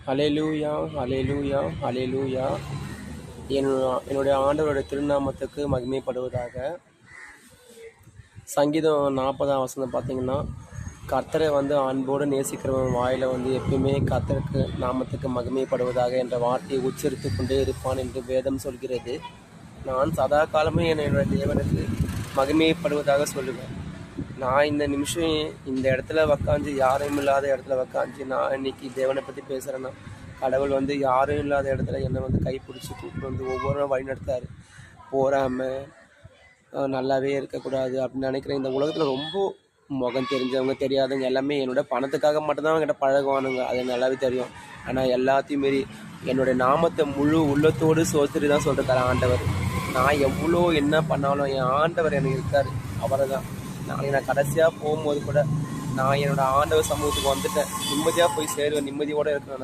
ஹல்லேலூயா, ஹல்லேலூயா, ஹல்லேலூயா. என்னுடைய ஆண்டவருடைய திருநாமத்துக்கு மகிமைப்படுவதாக. சங்கீதம் 40ஆம் வசனம் பார்த்தீங்கன்னா, கர்த்தரை அன்போடு நேசிக்கிறவன் வாயில எப்பயுமே கர்த்தருக்கு நாமத்துக்கு மகிமைப்படுவதாக என்ற வார்த்தையை உச்சரித்து கொண்டே இருப்பான் என்று வேதம் சொல்கிறது. நான் சதா காலமே என்னுடைய தேவனுக்கு மகிமைப்படுவதாக சொல்லுவேன். நான் இந்த நிமிஷம் இந்த இடத்துல உக்காந்து, யாரும் இல்லாத இடத்துல உக்காந்து நான் இன்னைக்கு தேவனை பற்றி பேசுகிறேன்னா, கடவுள் யாரும் இல்லாத இடத்துல என்னை கைப்பிடிச்சி கூப்பிட்டு ஒவ்வொரு நாள் வழி நடத்தாரு. போகாமல் நல்லாவே இருக்கக்கூடாது அப்படின்னு நினைக்கிறேன். இந்த உலகத்தில் ரொம்ப முகம் தெரிஞ்சவங்க தெரியாதவங்க எல்லாமே என்னோட பணத்துக்காக மட்டும்தான் அவங்ககிட்ட பழகுவானுங்க, அது நல்லாவே தெரியும். ஆனால் எல்லாத்தையும் மீறி என்னுடைய நாமத்தை முழு உள்ளத்தோடு சோதரி தான் சொல்லிருக்காரு ஆண்டவர். நான் எவ்வளோ என்ன பண்ணாலும் என் ஆண்டவர் எனக்கு இருக்கார். அவரை தான் நாளைக்கு நான் கடைசியாக போகும்போது கூட நான் என்னோட ஆண்டவர் சமூகத்துக்கு வந்துட்டேன். நிம்மதியாக போய் சேருவேன், நிம்மதியோடு இருக்கிறேன்.